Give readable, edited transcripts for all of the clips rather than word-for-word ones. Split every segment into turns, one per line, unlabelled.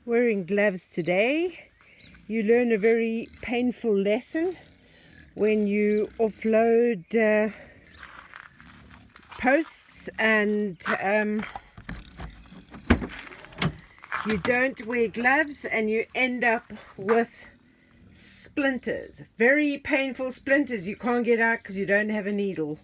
Wearing gloves today. You learn a very painful lesson when you offload posts and you don't wear gloves and you end up with splinters. Very painful splinters you can't get out because you don't have a needle.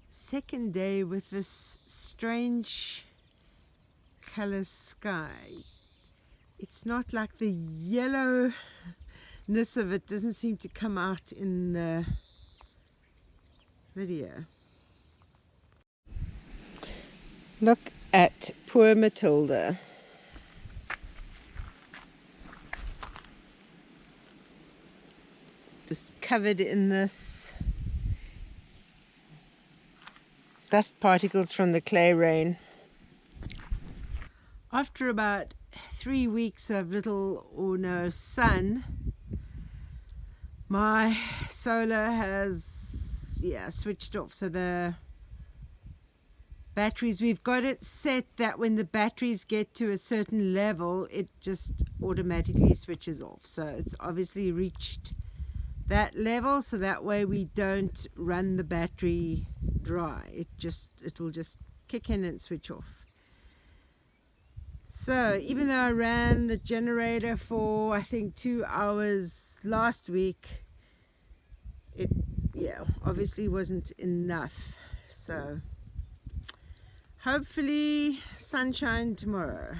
Second day with this strange color sky. It's not like the yellowness of it doesn't seem to come out in the video. Look at poor Matilda. Just covered in this dust particles from the clay rain. After about 3 weeks of little or no sun, my solar has switched off. So the batteries, we've got it set that when the batteries get to a certain level, it just automatically switches off. So it's obviously reached that level, so that way we don't run the battery dry. It will just kick in and switch off. So even though I ran the generator for I think 2 hours last week, it obviously wasn't enough. So hopefully sunshine tomorrow.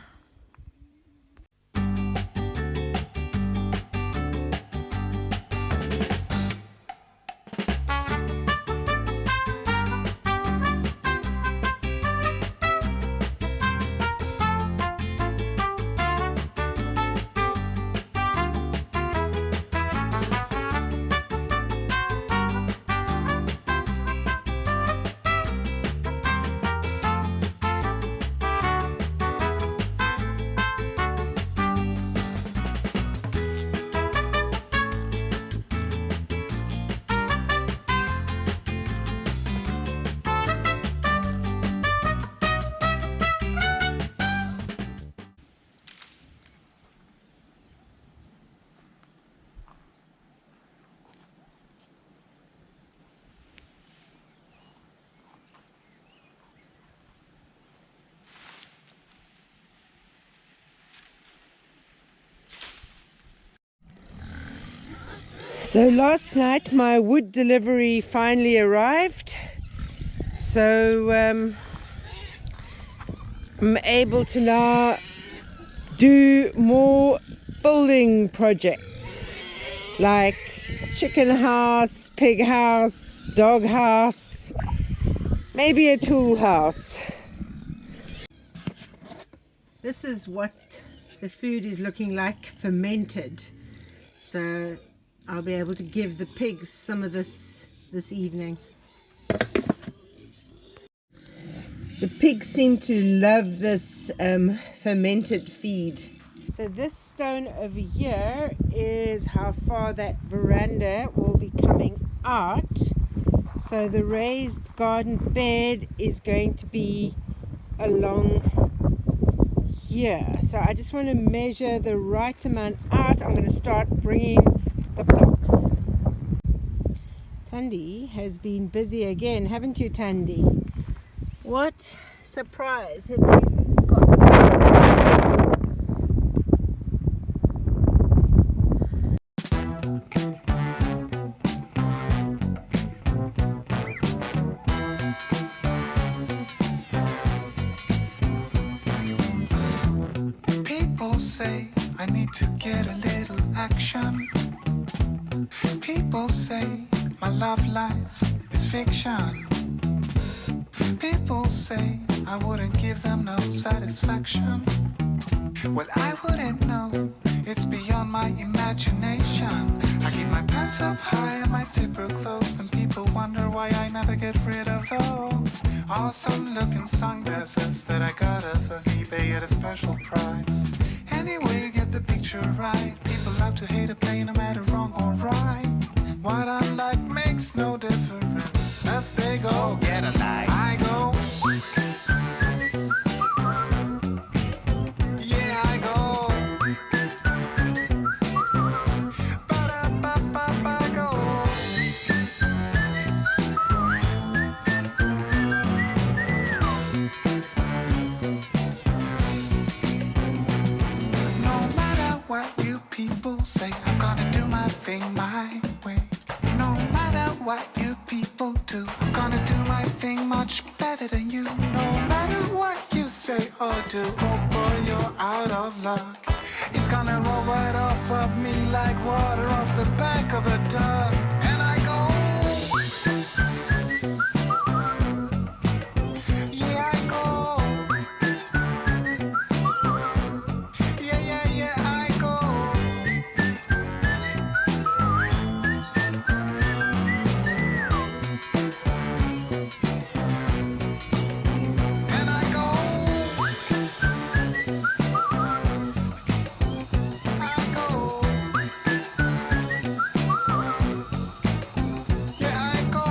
So last night my wood delivery finally arrived, so I'm able to now do more building projects like chicken house, pig house, dog house, maybe a tool house. This is what the food is looking like, fermented. So I'll be able to give the pigs some of this evening. The pigs seem to love this fermented feed. So this stone over here is how far that veranda will be coming out. So the raised garden bed is going to be along here. So I just want to measure the right amount out. I'm going to start bringing the blocks. Tandy has been busy again, haven't you, Tandy? What surprise have you got?
People say I need to get a little action. People say my love life is fiction. People say I wouldn't give them no satisfaction. Well, I wouldn't know, it's beyond my imagination. I keep my pants up high and my zipper closed, and people wonder why I never get rid of those awesome looking sunglasses that I got off of eBay at a special price. Anyway, you get the picture right. People love to hate a play no matter wrong or right. What I like makes no difference as they go. Get a life. I go. Yeah, I go. Ba-da-ba-ba-ba, go. No matter what you people say, I'm gonna do my thing my way. No matter what you people do, I'm gonna do my thing much better than you. No matter what you say or do, oh boy, you're out of luck. It's gonna roll right off of me like water off the back of a duck. And I go, yeah, I go. Yeah, yeah, yeah, I go. And I go. I go. Yeah, I go.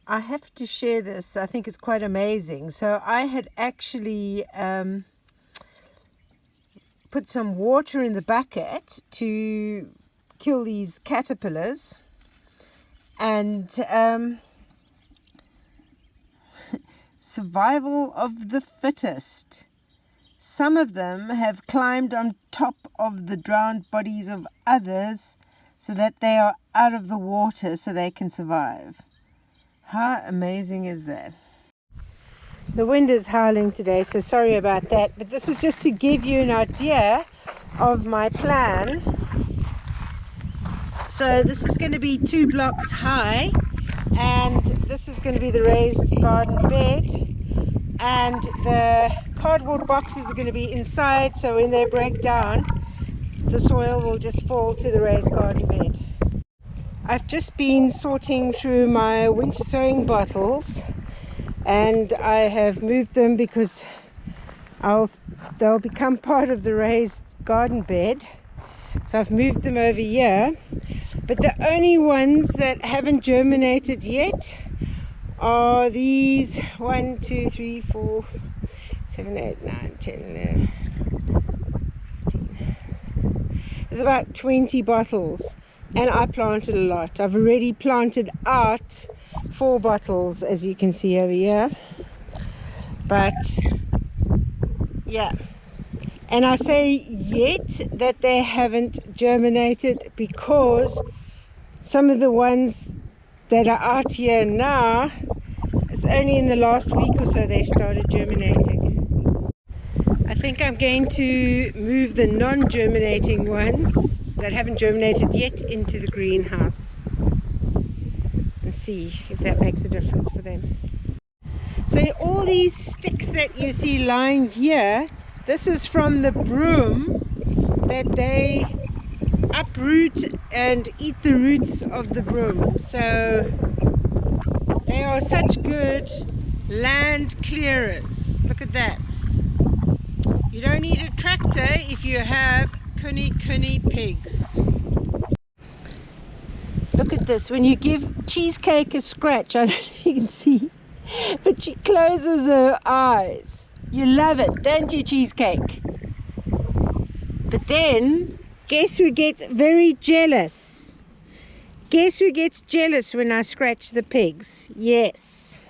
I have to share this. I think it's quite amazing. So I had actually put some water in the bucket to kill these caterpillars, and survival of the fittest. Some of them have climbed on top of the drowned bodies of others so that they are out of the water so they can survive. How amazing is that? The wind is howling today, so sorry about that, but this is just to give you an idea of my plan. So this is going to be 2 blocks high, and this is going to be the raised garden bed, and the cardboard boxes are going to be inside, so when they break down, the soil will just fall to the raised garden bed. I've just been sorting through my winter sowing bottles, and I have moved them because they'll become part of the raised garden bed. So I've moved them over here, but the only ones that haven't germinated yet are these 1, 2, 3, 4, 7, 8, 9, 10, 11, 15. There's about 20 bottles. And I planted a lot. I've already planted out 4 bottles, as you can see over here. But yeah, and I say yet that they haven't germinated because some of the ones that are out here now, it's only in the last week or so they've started germinating. I think I'm going to move the non-germinating ones that haven't germinated yet into the greenhouse and see if that makes a difference for them. So all these sticks that you see lying here, this is from the broom that they uproot and eat the roots of the broom. So they are such good land clearers. Look at that. You don't need a tractor if you have kuni pigs. look at this. When you give Cheesecake a scratch, I don't know if you can see, but she closes her eyes. You love it, don't you, Cheesecake? But then, guess who gets very jealous? Guess who gets jealous when I scratch the pigs? Yes.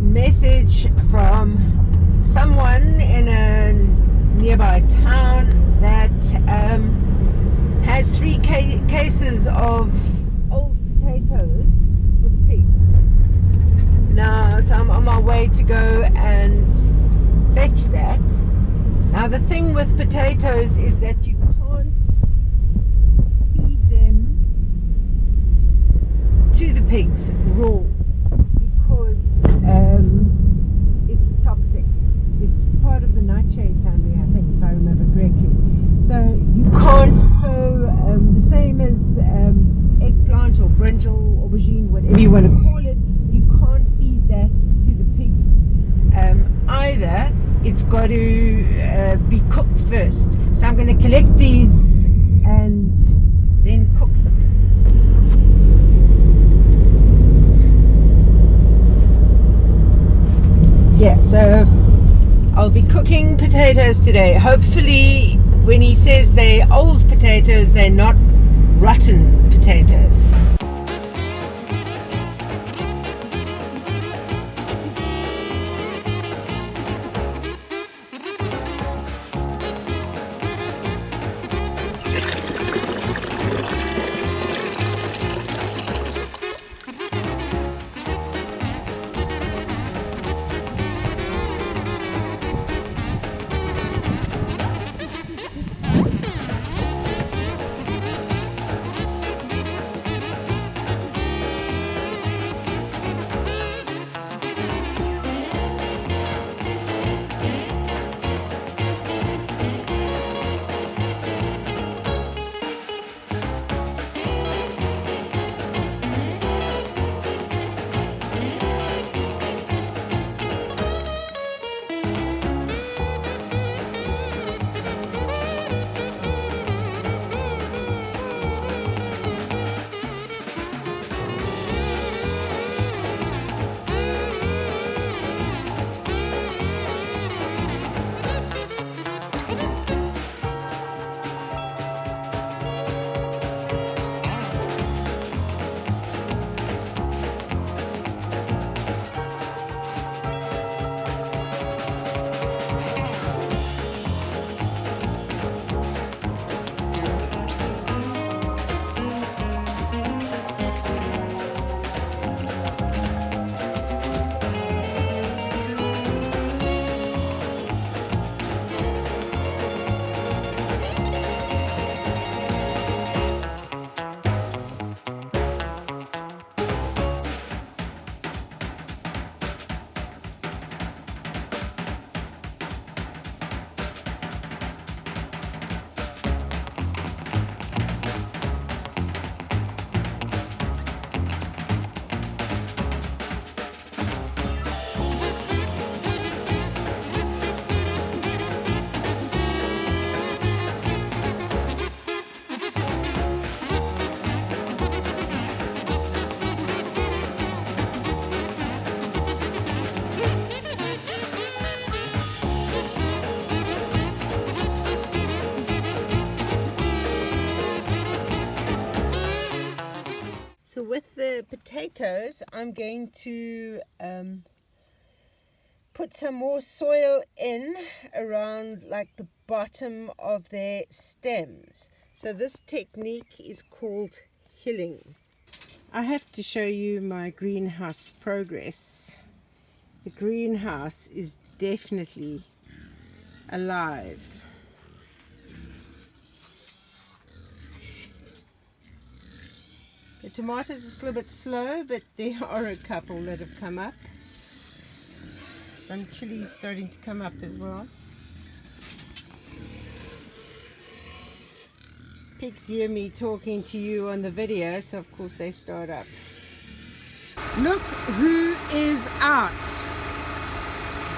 Message from someone in a nearby town that has 3 cases of old potatoes for the pigs. Now, so I'm on my way to go and fetch that. Now, the thing with potatoes is that you can't feed them to the pigs raw. It's toxic. It's part of the nightshade family, I think, if I remember correctly. So you can't, the same as eggplant or brinjal, aubergine, whatever you want to call it, you can't feed that to the pigs either. It's got to be cooked first. So I'm going to collect these and then cook them. Yeah, so I'll be cooking potatoes today. Hopefully, when he says they're old potatoes, they're not rotten potatoes. So with the potatoes, I'm going to put some more soil in around like the bottom of their stems. So this technique is called hilling. I have to show you my greenhouse progress. The greenhouse is definitely alive. The tomatoes are still a bit slow, but there are a couple that have come up. Some chilies starting to come up as well. Pigs hear me talking to you on the video, so of course they start up. Look who is out,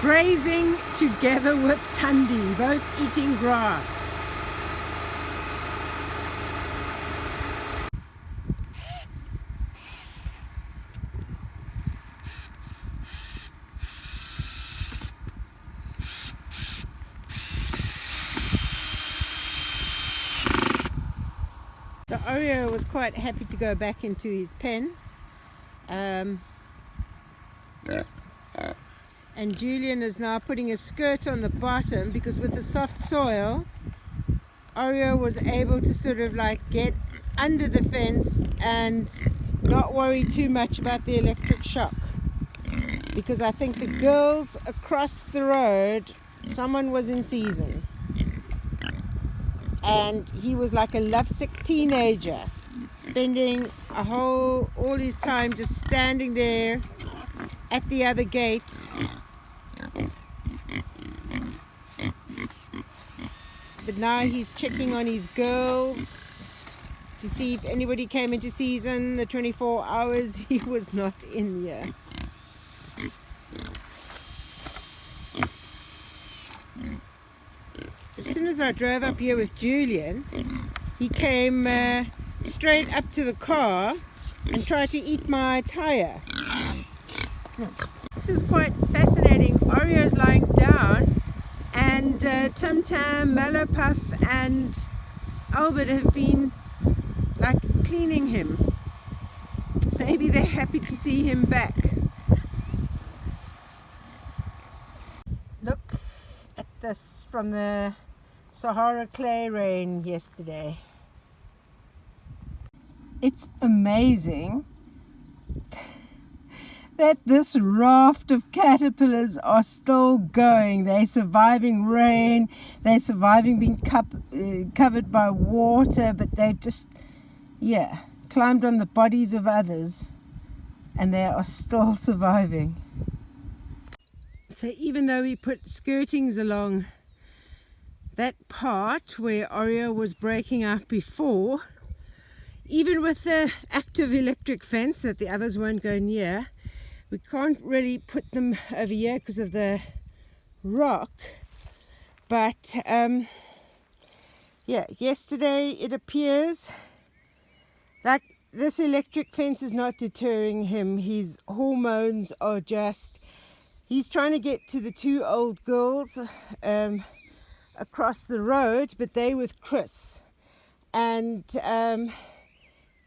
grazing together with Tundi, both eating grass. So Oreo was quite happy to go back into his pen. And Julian is now putting a skirt on the bottom because with the soft soil, Oreo was able to sort of like get under the fence and not worry too much about the electric shock. Because I think the girls across the road, someone was in season. And he was like a lovesick teenager, spending all his time just standing there at the other gate. But now he's checking on his girls to see if anybody came into season. The 24 hours he was not in here. As soon as I drove up here with Julian, he came straight up to the car and tried to eat my tire. This is quite fascinating. Oreo's lying down and Tim Tam, Mallow Puff and Albert have been like cleaning him. Maybe they're happy to see him back. Look at this from the Sahara clay rain yesterday. It's amazing that this raft of caterpillars are still going. They're surviving rain, they're surviving being covered by water, but they've just, climbed on the bodies of others and they are still surviving. So even though we put skirtings along that part where Oreo was breaking out before, even with the active electric fence that the others won't go near, we can't really put them over here because of the rock. But yesterday it appears like this electric fence is not deterring him. His hormones are just, he's trying to get to the two old girls across the road, but they with Chris. And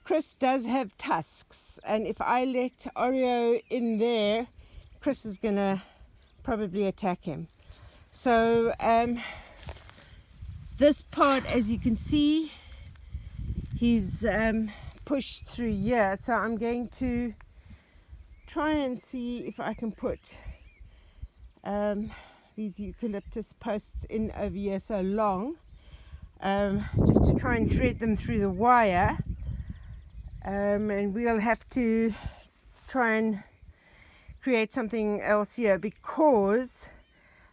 Chris does have tusks, and if I let Oreo in there, Chris is gonna probably attack him. So this part, as you can see, he's pushed through here. So I'm going to try and see if I can put these eucalyptus posts in over here so long, just to try and thread them through the wire. And we'll have to try and create something else here, because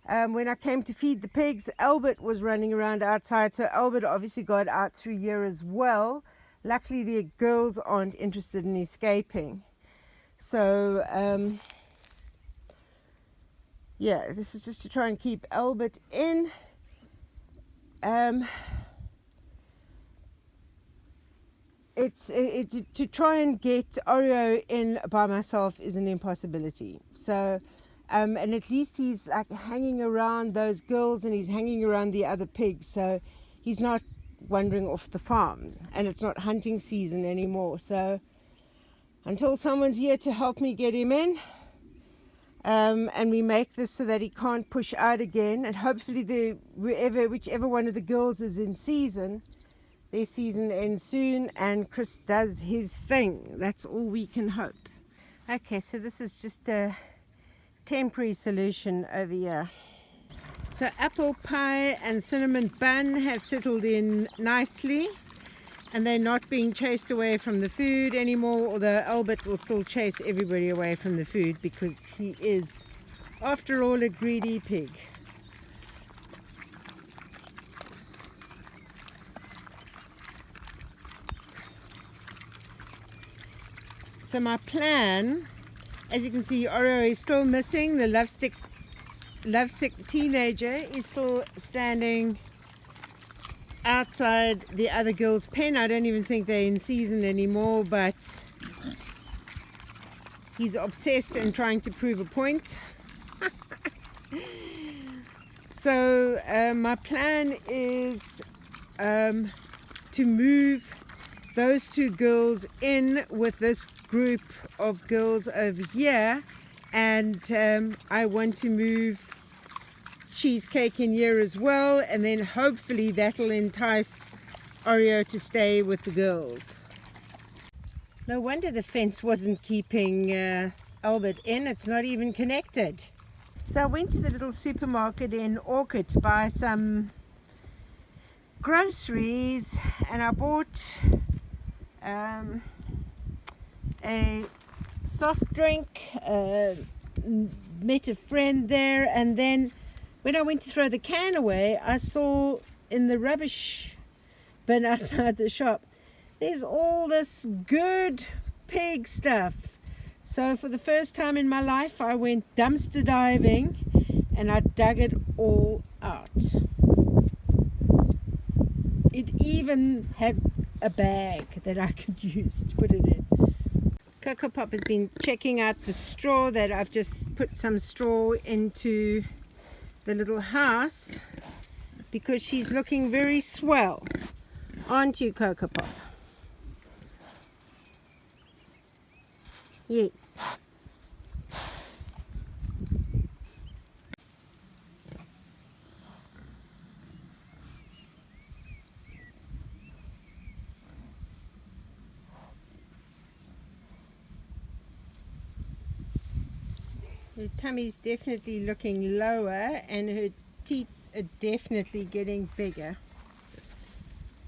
when I came to feed the pigs, Albert was running around outside, so Albert obviously got out through here as well. Luckily the girls aren't interested in escaping. So this is just to try and keep Albert in. To try and get Oreo in by myself is an impossibility. So and at least he's like hanging around those girls and he's hanging around the other pigs, so he's not wandering off the farm, and it's not hunting season anymore. So until someone's here to help me get him in, and we make this so that he can't push out again, and hopefully whichever one of the girls is in season, their season ends soon and Chris does his thing. That's all we can hope. Okay, so this is just a temporary solution over here. So apple pie and cinnamon bun have settled in nicely, and they're not being chased away from the food anymore, although Albert will still chase everybody away from the food because he is, after all, a greedy pig. So my plan, as you can see, Oreo is still missing. The lovesick teenager is still standing outside the other girl's pen. I don't even think they're in season anymore, but he's obsessed and trying to prove a point. So my plan is to move those two girls in with this group of girls over here, and I want to move Cheesecake in here as well, and then hopefully that'll entice Oreo to stay with the girls. No wonder the fence wasn't keeping Albert in. It's not even connected. So I went to the little supermarket in Orchard to buy some groceries, and I bought a soft drink, met a friend there, and then when I went to throw the can away, I saw in the rubbish bin outside the shop, there's all this good pig stuff. So for the first time in my life, I went dumpster diving and I dug it all out. It even had a bag that I could use to put it in. Coco Pop has been checking out the straw that I've just put some straw into the little house because she's looking very swell. Aren't you, Coco Pop? Yes. Her tummy's definitely looking lower and her teats are definitely getting bigger.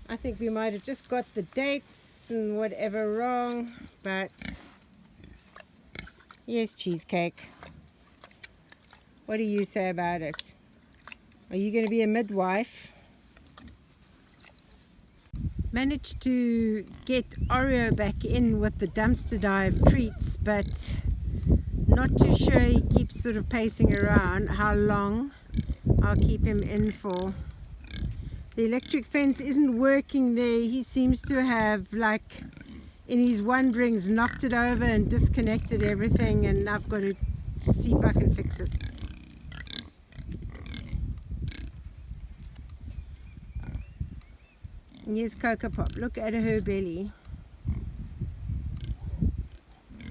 I think we might have just got the dates and whatever wrong, but yes, Cheesecake. What do you say about it? Are you going to be a midwife? Managed to get Oreo back in with the dumpster dive treats, but not too sure. He keeps sort of pacing around how long I'll keep him in for. The electric fence isn't working there. He seems to have, like, in his wanderings, knocked it over and disconnected everything, and I've got to see if I can fix it. And here's Coco Pop. Look at her belly.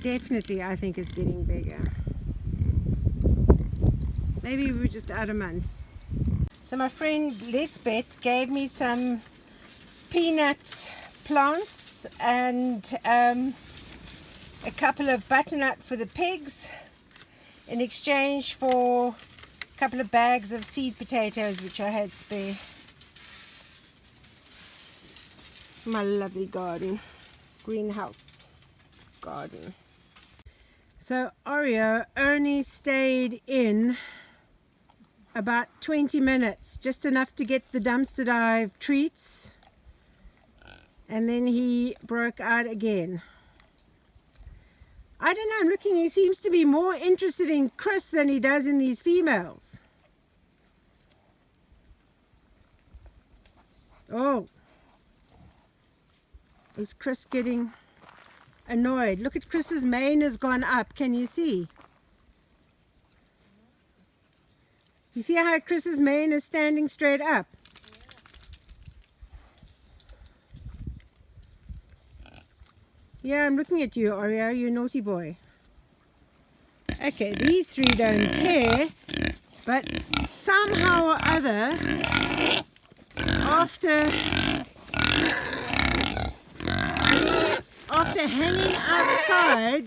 Definitely, I think it's getting bigger. Maybe we're just out a month. So my friend Lisbeth gave me some peanut plants and a couple of butternut for the pigs in exchange for a couple of bags of seed potatoes which I had spare. My lovely garden, greenhouse garden. So Oreo only stayed in about 20 minutes, just enough to get the dumpster dive treats, and then he broke out again. I don't know, I'm looking, he seems to be more interested in Chris than he does in these females. Oh, is Chris getting annoyed? Look at Chris's mane has gone up. Can you see? You see how Chris's mane is standing straight up? Yeah, I'm looking at you, Oreo, you naughty boy. Okay, these three don't care, but somehow or other, after After hanging outside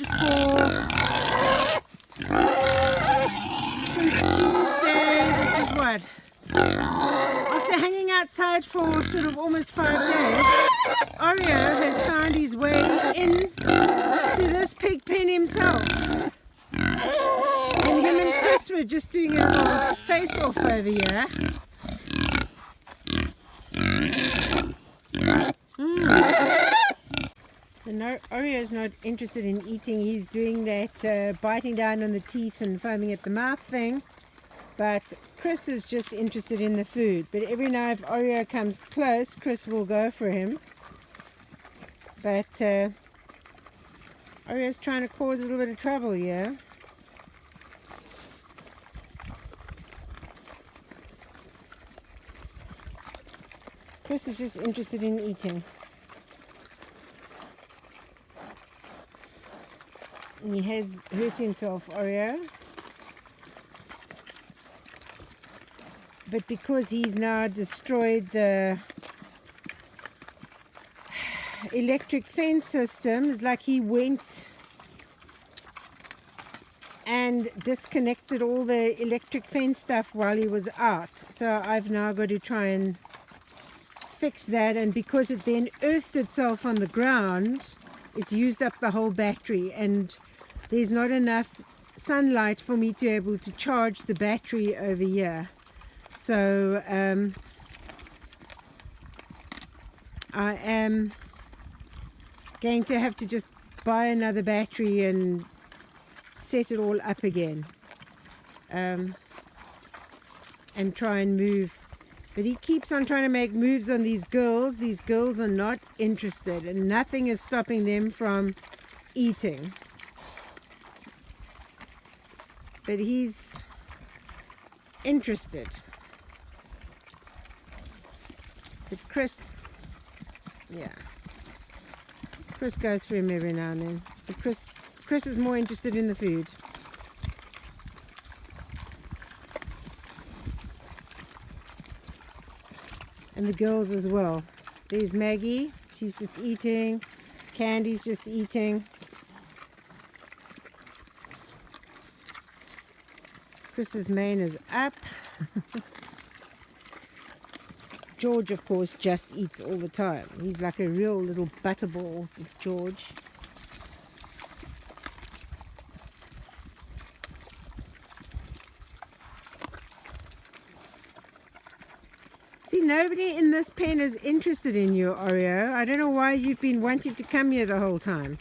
since Tuesday, this is what? After hanging outside for sort of almost 5 days, Oreo has found his way in to this pig pen himself. And him and Chris were just doing a little face-off over here. So no, Oreo's not interested in eating. He's doing that biting down on the teeth and foaming at the mouth thing. But Chris is just interested in the food. But every now if Oreo comes close, Chris will go for him. But Oreo's trying to cause a little bit of trouble here. Chris is just interested in eating. And he has hurt himself, Oreo. But because he's now destroyed the electric fence system, it's like he went and disconnected all the electric fence stuff while he was out. So I've now got to try and fix that, and because it then earthed itself on the ground, it's used up the whole battery, and there's not enough sunlight for me to be able to charge the battery over here. So I am going to have to just buy another battery and set it all up again, and try and move. But he keeps on trying to make moves on these girls. These girls are not interested, and nothing is stopping them from eating. But he's interested. But Chris, yeah. Chris goes for him every now and then. But Chris is more interested in the food. And the girls as well. There's Maggie, she's just eating. Candy's just eating. Chris's mane is up. George, of course, just eats all the time. He's like a real little butterball, George. See, nobody in this pen is interested in you, Oreo. I don't know why you've been wanting to come here the whole time.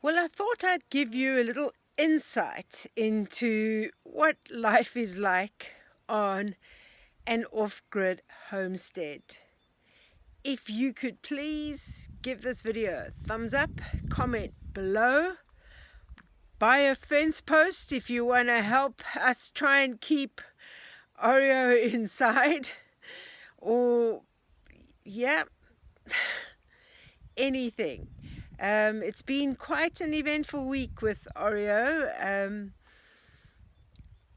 Well, I thought I'd give you a little insight into what life is like on an off-grid homestead. If you could please give this video a thumbs up, comment below, buy a fence post if you want to help us try and keep Oreo inside, or yeah, anything. It's been quite an eventful week with Oreo.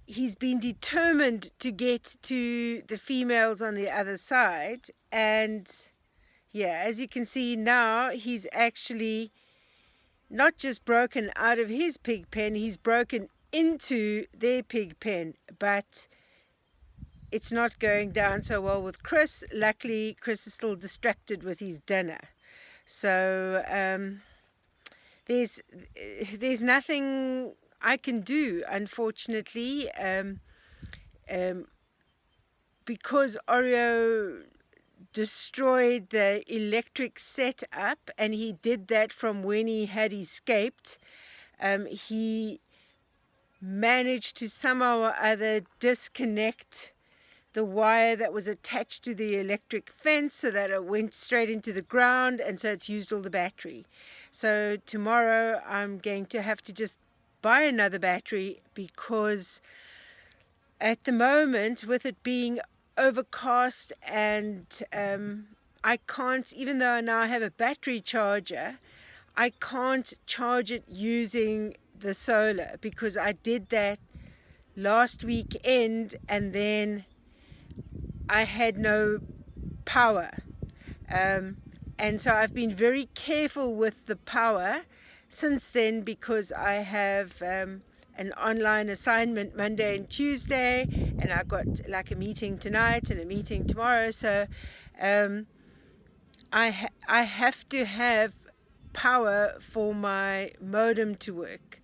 He's been determined to get to the females on the other side, and yeah, as you can see now, he's actually not just broken out of his pig pen, he's broken into their pig pen, but it's not going down so well with Chris. Luckily, Chris is still distracted with his dinner. So there's nothing I can do, unfortunately, because Oreo destroyed the electric setup, and he did that from when he had escaped. He managed to somehow or other disconnect the wire that was attached to the electric fence so that it went straight into the ground, and so it's used all the battery. So tomorrow I'm going to have to just buy another battery, because at the moment, with it being overcast, and I can't, even though I now have a battery charger, I can't charge it using the solar, because I did that last weekend, and then I had no power. And so I've been very careful with the power since then, because I have an online assignment Monday and Tuesday, and I've got like a meeting tonight and a meeting tomorrow. So I have to have power for my modem to work.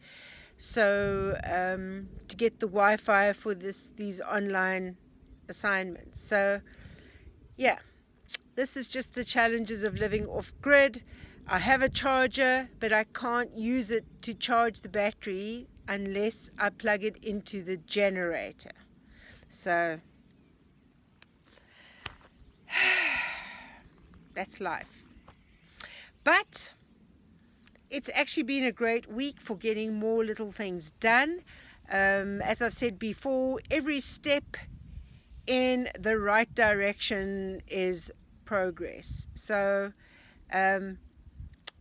So to get the Wi-Fi for these online assignments. So yeah, this is just the challenges of living off-grid. I have a charger, but I can't use it to charge the battery unless I plug it into the generator. So that's life. But it's actually been a great week for getting more little things done. As I've said before, every step in the right direction is progress. So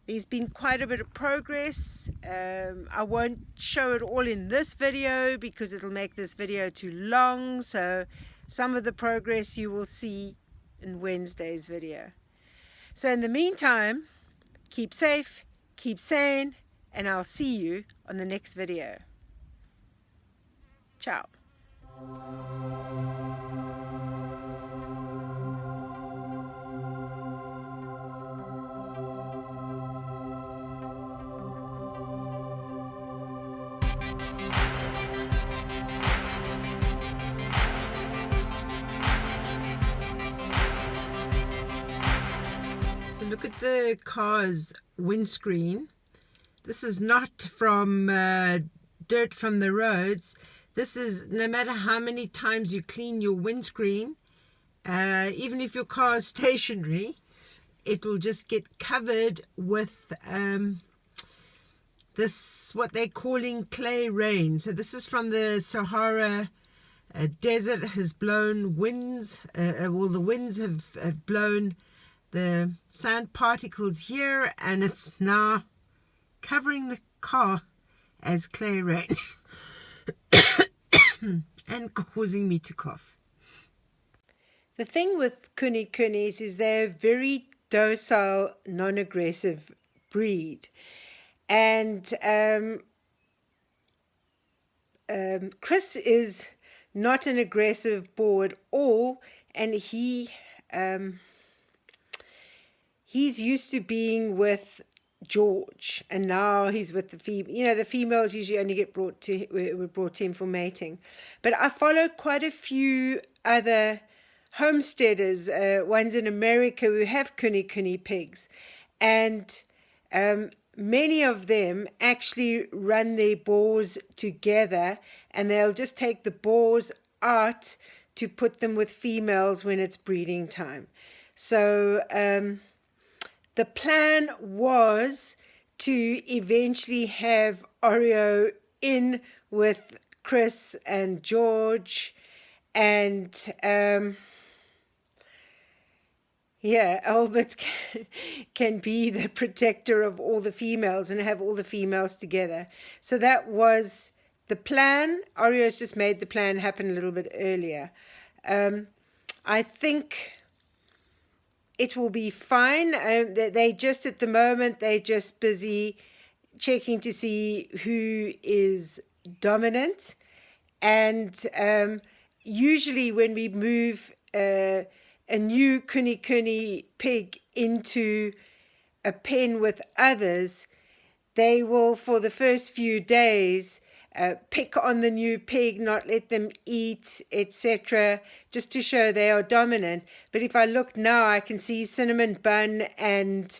there's been quite a bit of progress. I won't show it all in this video because it'll make this video too long. So some of the progress you will see in Wednesday's video. So in the meantime, keep safe, keep sane, and I'll see you on the next video. Ciao. So look at the car's windscreen. This is not from dirt from the roads. This is, no matter how many times you clean your windscreen, even if your car is stationary, it will just get covered with this, what they're calling clay rain. So this is from the Sahara desert, has blown winds. Well, the winds have blown the sand particles here, and it's now covering the car as clay rain and causing me to cough. The thing with kuni-kunis is they're a very docile, non-aggressive breed. And Chris is not an aggressive boar at all, and he's used to being with George, and now he's with the female. You know, the females usually only get brought to him for mating. But I follow quite a few other homesteaders, ones in America, who have kuni pigs, and many of them actually run their boars together, and they'll just take the boars out to put them with females when it's breeding time. So the plan was to eventually have Oreo in with Chris and George, and yeah, Albert can be the protector of all the females and have all the females together. So that was the plan. Oreo's just made the plan happen a little bit earlier. I think it will be fine. They just, at the moment, they're just busy checking to see who is dominant. And usually when we move a new kuni pig into a pen with others, they will, for the first few days, pick on the new pig, not let them eat, etc., just to show they are dominant. But if I look now, I can see Cinnamon Bun and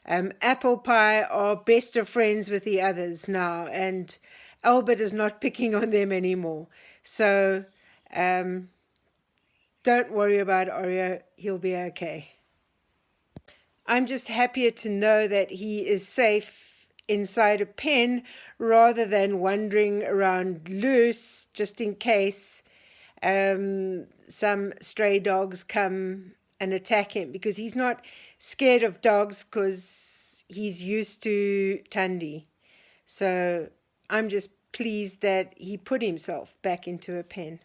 Apple Pie are best of friends with the others now, and Albert is not picking on them anymore. So don't worry about Oreo, he'll be okay. I'm just happier to know that he is safe inside a pen rather than wandering around loose, just in case some stray dogs come and attack him, because he's not scared of dogs because he's used to Tundi. So I'm just pleased that he put himself back into a pen.